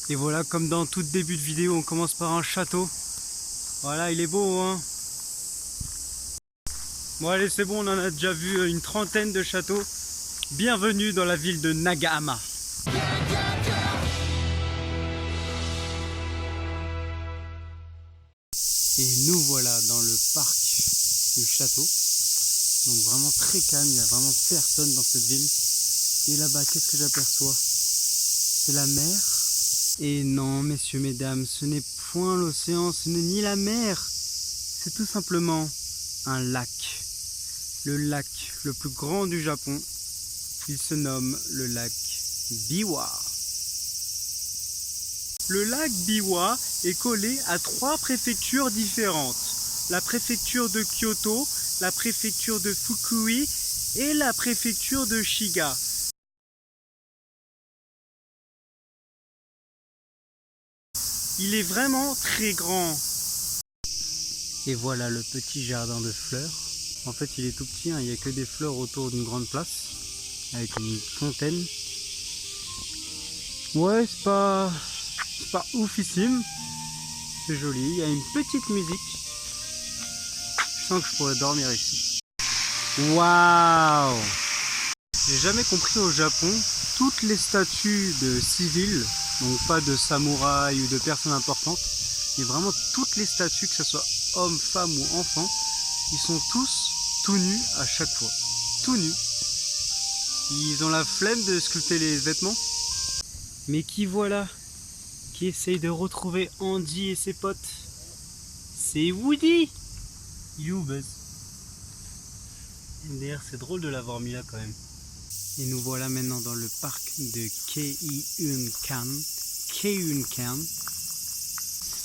Et voilà, comme dans tout début de vidéo, on commence par un château. Voilà, il est beau, hein. Bon allez, c'est bon, on en a déjà vu une trentaine de châteaux. Bienvenue dans la ville de Nagahama. Et nous voilà dans le parc du château. Donc vraiment très calme, il n'y a vraiment personne dans cette ville. Et là-bas, qu'est-ce que j'aperçois? C'est la mer. Et non, messieurs, mesdames, ce n'est point l'océan, ce n'est ni la mer. C'est tout simplement un lac. Le lac le plus grand du Japon. Il se nomme le lac Biwa. Le lac Biwa est collé à 3 préfectures différentes. La préfecture de Kyoto, la préfecture de Fukui et la préfecture de Shiga. Il est vraiment très grand. Et voilà le petit jardin de fleurs. En fait, il est tout petit, hein, il n'y a que des fleurs autour d'une grande place, avec une fontaine. Ouais, c'est pas oufissime. C'est joli, il y a une petite musique. Je sens que je pourrais dormir ici. Waouh! J'ai jamais compris au Japon, toutes les statues de civils, donc pas de samouraïs ou de personnes importantes, mais vraiment toutes les statues, que ce soit hommes, femmes ou enfants, ils sont tous tout nus à chaque fois. Tout nus. Ils ont la flemme de sculpter les vêtements. Mais qui voilà, qui essaye de retrouver Andy et ses potes. C'est Woody! You Buzz. D'ailleurs, c'est drôle de l'avoir mis là quand même. Et nous voilà maintenant dans le parc de Keiunkan. Keiunkan,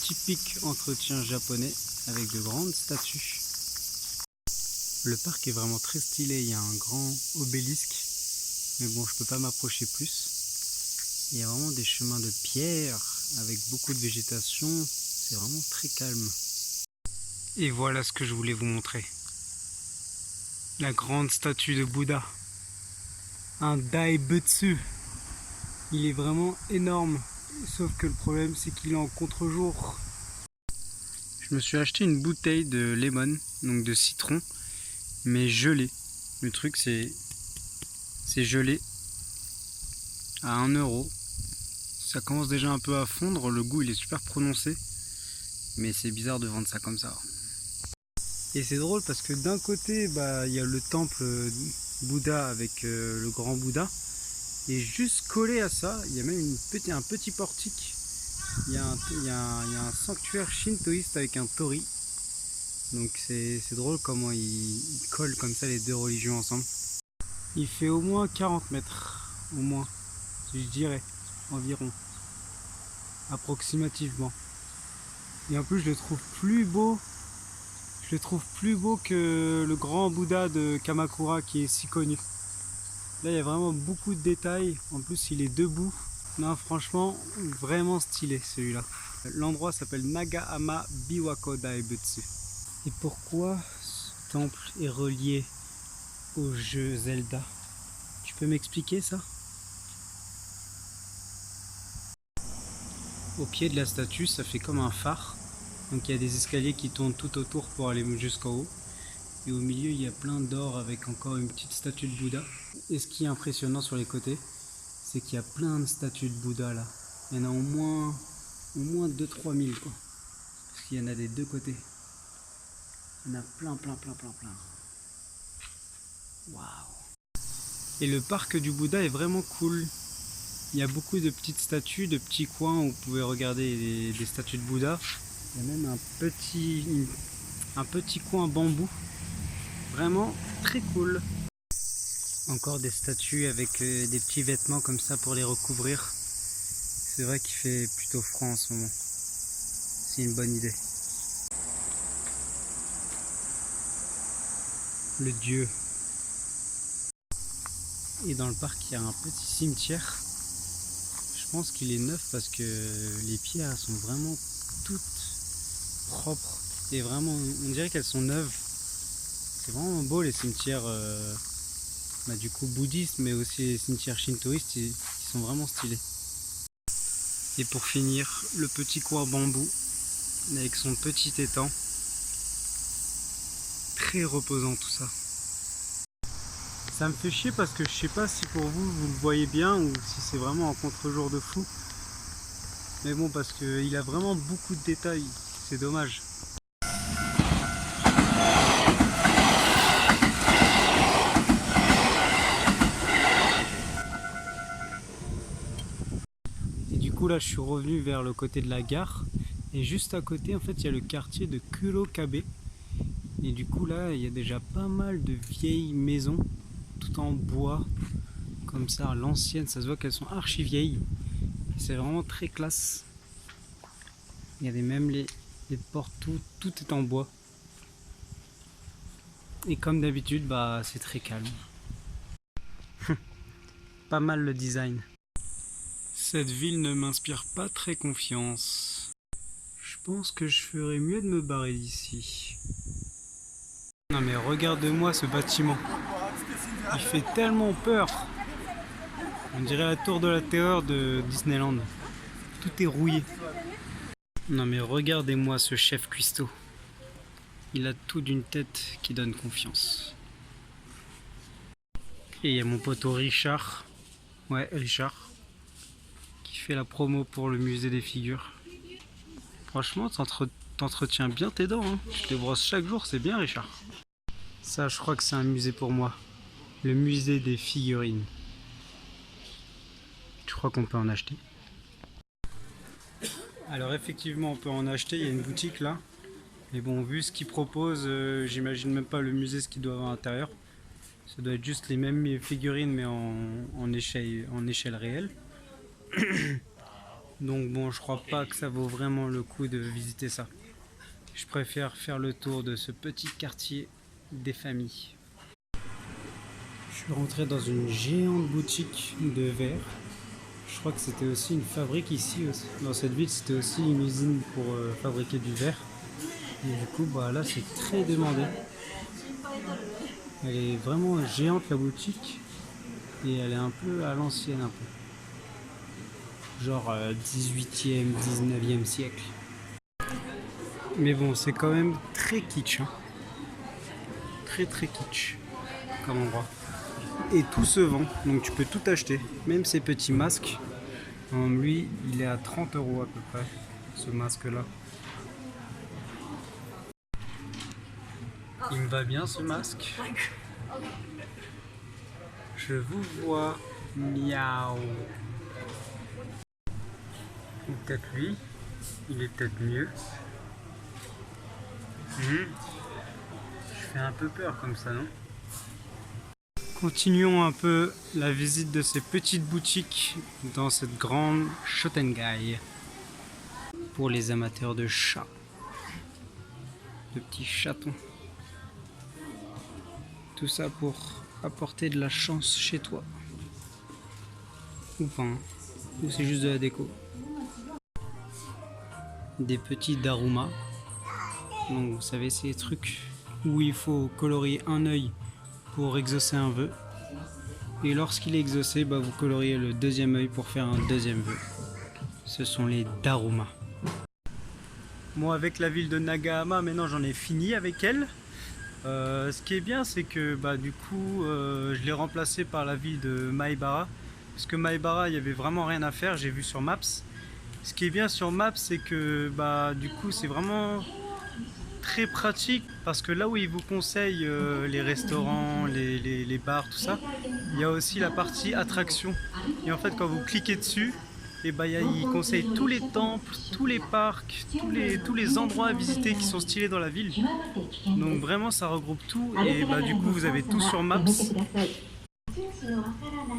typique entretien japonais avec de grandes statues. Le parc est vraiment très stylé, il y a un grand obélisque, mais bon, je peux pas m'approcher plus. Il y a vraiment des chemins de pierre avec beaucoup de végétation, c'est vraiment très calme. Et voilà ce que je voulais vous montrer. La grande statue de Bouddha. Un Daibutsu. Il est vraiment énorme, sauf que le problème c'est qu'il est en contre-jour. Je me suis acheté une bouteille de lemon, donc de citron, mais gelée. Le truc c'est gelé à 1 euro. Ça commence déjà un peu à fondre, le goût il est super prononcé, mais c'est bizarre de vendre ça comme ça. Et c'est drôle parce que d'un côté il y a le temple Bouddha avec le grand Bouddha, et juste collé à ça il y a même un petit portique. Il y a un sanctuaire shintoïste avec un tori. Donc c'est drôle comment ils collent comme ça les deux religions ensemble. Il fait au moins 40 mètres, au moins, je dirais, environ, approximativement. Et en plus je le trouve plus beau. Je le trouve plus beau que le grand Bouddha de Kamakura qui est si connu. Là il y a vraiment beaucoup de détails. En plus il est debout. Non, franchement, vraiment stylé celui-là. L'endroit s'appelle Nagahama Biwako Daibutsu. Et pourquoi ce temple est relié au jeu Zelda? Tu peux m'expliquer ça? Au pied de la statue, ça fait comme un phare. Donc il y a des escaliers qui tournent tout autour pour aller jusqu'en haut. Et au milieu, il y a plein d'or avec encore une petite statue de Bouddha. Et ce qui est impressionnant sur les côtés, c'est qu'il y a plein de statues de Bouddha là. Il y en a au moins 2-3 000 quoi. Parce qu'il y en a des deux côtés. Il y en a plein. Waouh! Et le parc du Bouddha est vraiment cool. Il y a beaucoup de petites statues, de petits coins où vous pouvez regarder des statues de Bouddha. Il y a même un petit coin bambou. Vraiment très cool. Encore des statues avec des petits vêtements comme ça pour les recouvrir. C'est vrai qu'il fait plutôt froid en ce moment. C'est une bonne idée. Le dieu. Et dans le parc, il y a un petit cimetière. Je pense qu'il est neuf parce que les pierres sont vraiment toutes propres. Et vraiment, on dirait qu'elles sont neuves. C'est vraiment beau les cimetières du coup bouddhistes, mais aussi les cimetières shintoïstes, ils sont vraiment stylés. Et pour finir, le petit coin bambou avec son petit étang. Très reposant tout ça. Ça me fait chier parce que je sais pas si pour vous, vous le voyez bien ou si c'est vraiment un contre-jour de fou. Mais bon, parce qu'il a vraiment beaucoup de détails, c'est dommage. Et du coup là, je suis revenu vers le côté de la gare. Et juste à côté, en fait, il y a le quartier de Kurokabe. Et du coup là, il y a déjà pas mal de vieilles maisons, tout en bois, comme ça, à l'ancienne. Ça se voit qu'elles sont archi vieilles. C'est vraiment très classe. Il y a même les portes, tout est en bois. Et comme d'habitude, bah c'est très calme. Pas mal le design. Cette ville ne m'inspire pas très confiance. Je pense que je ferais mieux de me barrer d'ici. Non mais regarde-moi ce bâtiment. Il fait tellement peur. On dirait la tour de la terreur de Disneyland. Tout est rouillé. Non mais regardez-moi ce chef cuistot. Il a tout d'une tête qui donne confiance. Et il y a mon poteau Richard. Ouais, Richard. Qui fait la promo pour le musée des figures. Franchement, t'entretiens bien tes dents. Hein. Tu te brosses chaque jour, c'est bien Richard. Ça, je crois que c'est un musée pour moi. Le musée des figurines. Tu crois qu'on peut en acheter? Alors effectivement, on peut en acheter. Il y a une boutique là. Mais bon, vu ce qu'ils proposent, j'imagine même pas le musée, ce qu'il doit avoir à l'intérieur. Ça doit être juste les mêmes figurines, mais en échelle réelle. Donc bon, je crois pas que ça vaut vraiment le coup de visiter ça. Je préfère faire le tour de ce petit quartier des familles. Je suis rentré dans une géante boutique de verre. Je crois que c'était aussi une fabrique ici, dans cette ville, c'était aussi une usine pour fabriquer du verre. Et du coup, bah là, c'est très demandé. Elle est vraiment géante la boutique et elle est un peu à l'ancienne, un peu. Genre 18e, 19e siècle. Mais bon, c'est quand même très kitsch. Hein. Très très kitsch comme endroit. Et tout se vend, donc tu peux tout acheter. Même ces petits masques. Lui, il est à 30 € à peu près, ce masque-là. Il me va bien ce masque. Je vous vois. Miaou. Ou peut-être lui. Il est peut-être mieux. Je fais un peu peur comme ça, non? Continuons un peu la visite de ces petites boutiques dans cette grande Shotengai. Pour les amateurs de chats. De petits chatons. Tout ça pour apporter de la chance chez toi. Ou pas, hein. Ou c'est juste de la déco. Des petits Daruma. Donc vous savez, c'est les trucs où il faut colorier un œil pour exaucer un vœu. Et lorsqu'il est exaucé, bah, vous coloriez le deuxième œil pour faire un deuxième vœu. Ce sont les Daruma. Moi, avec la ville de Nagahama, maintenant j'en ai fini avec elle. Ce qui est bien, c'est que bah, du coup, je l'ai remplacé par la ville de Maibara. Parce que Maibara, il n'y avait vraiment rien à faire, j'ai vu sur Maps. Ce qui est bien sur Maps, c'est que bah, du coup, c'est vraiment très pratique. Parce que là où ils vous conseillent les restaurants, les bars, tout ça, il y a aussi la partie attraction. Et en fait, quand vous cliquez dessus, et bah, ils conseillent tous les temples, tous les parcs, tous les endroits à visiter qui sont stylés dans la ville. Donc vraiment ça regroupe tout et bah, du coup vous avez tout sur Maps.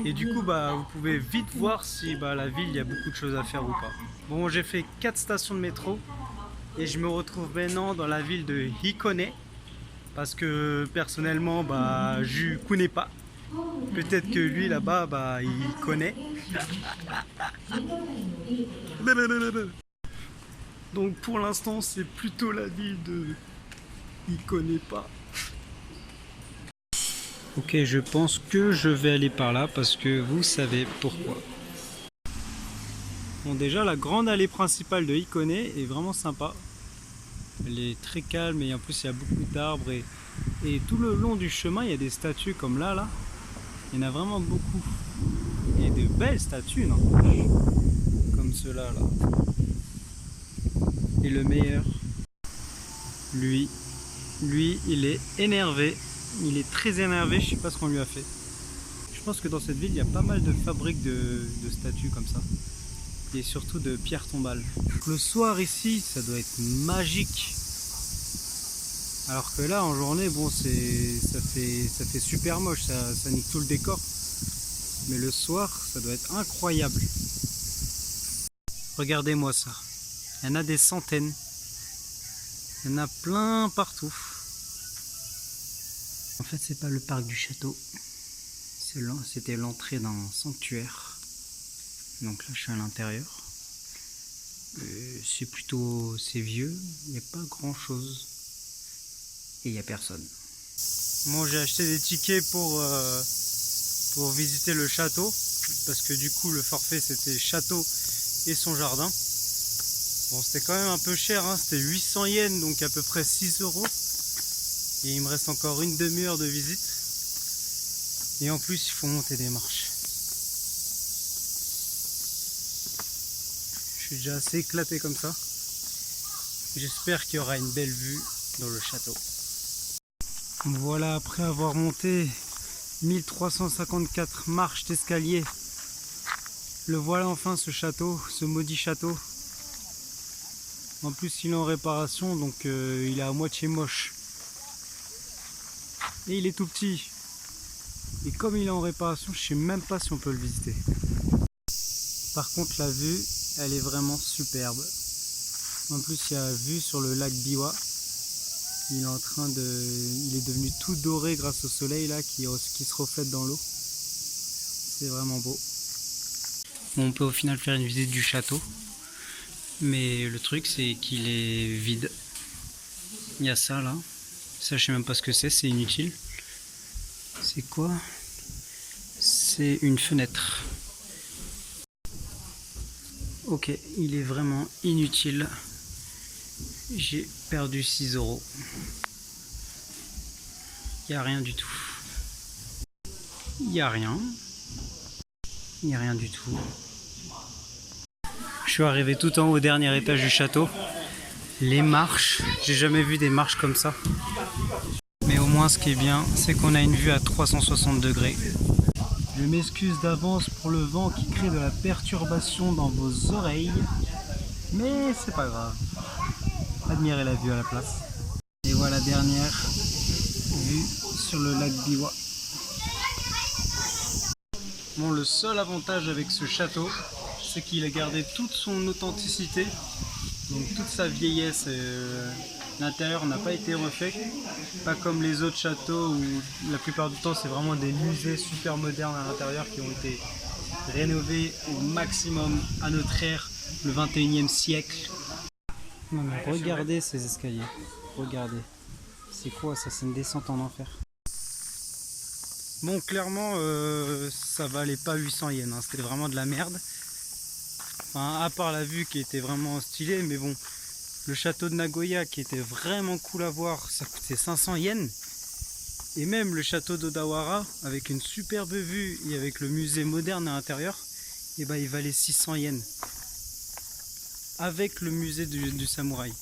Et du coup bah, vous pouvez vite voir si bah, la ville il y a beaucoup de choses à faire ou pas. Bon, j'ai fait 4 stations de métro et je me retrouve maintenant dans la ville de Hikone. Parce que personnellement bah, je connais pas. Peut-être que lui là-bas bah, il connaît. Donc pour l'instant c'est plutôt la ville de... Il connaît pas. Ok, je pense que je vais aller par là parce que vous savez pourquoi. Bon, déjà la grande allée principale de Hikone est vraiment sympa. Elle est très calme et en plus il y a beaucoup d'arbres et tout le long du chemin il y a des statues comme là. Il y en a vraiment beaucoup. Et de belles statues, n'empêche. Comme ceux-là là. Et le meilleur, lui, il est énervé. Il est très énervé, je sais pas ce qu'on lui a fait. Je pense que dans cette ville il y a pas mal de fabriques de statues comme ça. Et surtout de pierres tombales. Le soir ici, ça doit être magique. Alors que là, en journée, bon, ça fait super moche, ça nique tout le décor. Mais le soir, ça doit être incroyable. Regardez-moi ça. Il y en a des centaines. Il y en a plein partout. En fait, c'est pas le parc du château. C'était l'entrée d'un sanctuaire. Donc là, je suis à l'intérieur. C'est vieux. Il n'y a pas grand chose. Et il n'y a personne. Moi, j'ai acheté des tickets pour visiter le château. Parce que du coup, le forfait, c'était château et son jardin. Bon, c'était quand même un peu cher. Hein. C'était 800 yens, donc à peu près 6 €. Et il me reste encore une demi-heure de visite. Et en plus, il faut monter des marches. Je suis déjà assez éclaté comme ça. J'espère qu'il y aura une belle vue dans le château. Voilà, après avoir monté 1354 marches d'escalier, le voilà enfin ce château, ce maudit château. En plus il est en réparation, donc il est à moitié moche. Et il est tout petit. Et comme il est en réparation, je sais même pas si on peut le visiter. Par contre la vue, elle est vraiment superbe. En plus il y a vue sur le lac Biwa. Il est devenu tout doré grâce au soleil là qui se reflète dans l'eau. C'est vraiment beau. Bon, on peut au final faire une visite du château. Mais le truc c'est qu'il est vide. Il y a ça là. Ça je sais même pas ce que c'est inutile. C'est quoi? C'est une fenêtre. Ok, il est vraiment inutile. J'ai perdu 6 €. Il n'y a rien du tout. Il n'y a rien. Il n'y a rien du tout. Je suis arrivé tout en haut au dernier étage du château. Les marches, j'ai jamais vu des marches comme ça. Mais au moins ce qui est bien, c'est qu'on a une vue à 360 degrés. Je m'excuse d'avance pour le vent qui crée de la perturbation dans vos oreilles. Mais c'est pas grave. Admirez la vue à la place. Et voilà la dernière vue sur le lac Biwa. Bon, le seul avantage avec ce château, c'est qu'il a gardé toute son authenticité, donc toute sa vieillesse. L'intérieur n'a pas été refait, pas comme les autres châteaux où la plupart du temps c'est vraiment des musées super modernes à l'intérieur qui ont été rénovés au maximum à notre ère, le 21e siècle. Non mais regardez ces escaliers, regardez. C'est quoi ça? C'est une descente en enfer. Bon, clairement ça valait pas 800 yens, hein. C'était vraiment de la merde. Enfin, à part la vue qui était vraiment stylée, mais bon, le château de Nagoya qui était vraiment cool à voir, ça coûtait 500 yens. Et même le château d'Odawara, avec une superbe vue et avec le musée moderne à l'intérieur, et ben, il valait 600 yens. Avec le musée du samouraï.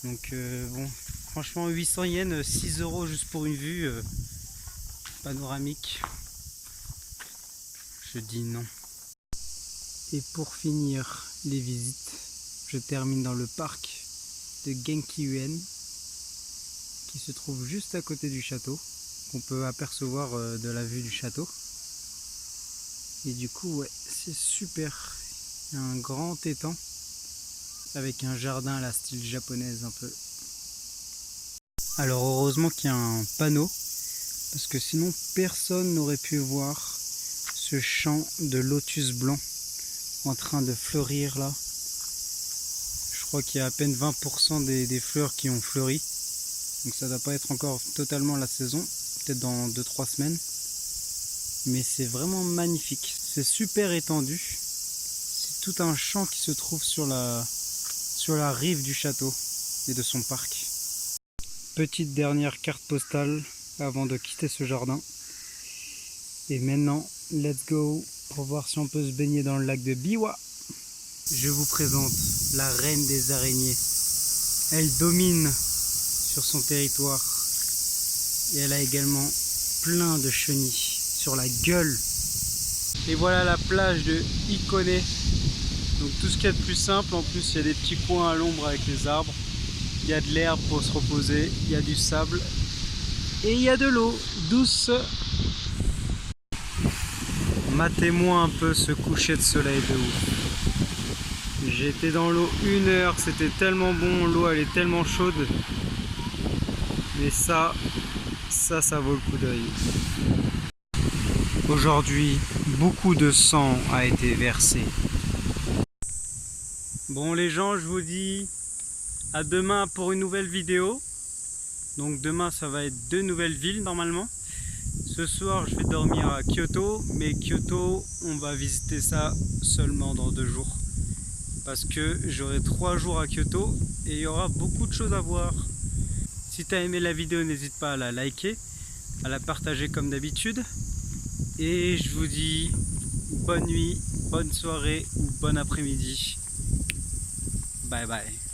Donc bon, franchement 800 yens, 6 € juste pour une vue panoramique. Je dis non. Et pour finir les visites, je termine dans le parc de Genki-Uen qui se trouve juste à côté du château, qu'on peut apercevoir de la vue du château. Et du coup, ouais, c'est super. Il y a un grand étang avec un jardin à la style japonaise un peu. Alors heureusement qu'il y a un panneau, parce que sinon personne n'aurait pu voir ce champ de lotus blanc en train de fleurir là. Je crois qu'il y a à peine 20% des fleurs qui ont fleuri. Donc ça ne doit pas être encore totalement la saison, peut-être dans 2-3 semaines. Mais c'est vraiment magnifique. C'est super étendu. C'est tout un champ qui se trouve sur la rive du château et de son parc. Petite dernière carte postale avant de quitter ce jardin. Et maintenant, let's go pour voir si on peut se baigner dans le lac de Biwa. Je vous présente la reine des araignées. Elle domine sur son territoire et elle a également plein de chenilles sur la gueule. Et voilà la plage de Ikone. Donc tout ce qu'il y a de plus simple, en plus il y a des petits coins à l'ombre avec les arbres. Il y a de l'herbe pour se reposer, il y a du sable et il y a de l'eau douce. Matez-moi un peu ce coucher de soleil de ouf. J'étais dans l'eau 1 heure, c'était tellement bon, l'eau elle est tellement chaude. Mais ça vaut le coup d'œil. Aujourd'hui, beaucoup de sang a été versé. Bon les gens, je vous dis à demain pour une nouvelle vidéo. Donc demain ça va être 2 nouvelles villes normalement. Ce soir je vais dormir à Kyoto, mais Kyoto on va visiter ça seulement dans 2 jours. Parce que j'aurai 3 jours à Kyoto et il y aura beaucoup de choses à voir. Si tu as aimé la vidéo, n'hésite pas à la liker, à la partager comme d'habitude. Et je vous dis bonne nuit, bonne soirée ou bon après-midi. Bye bye.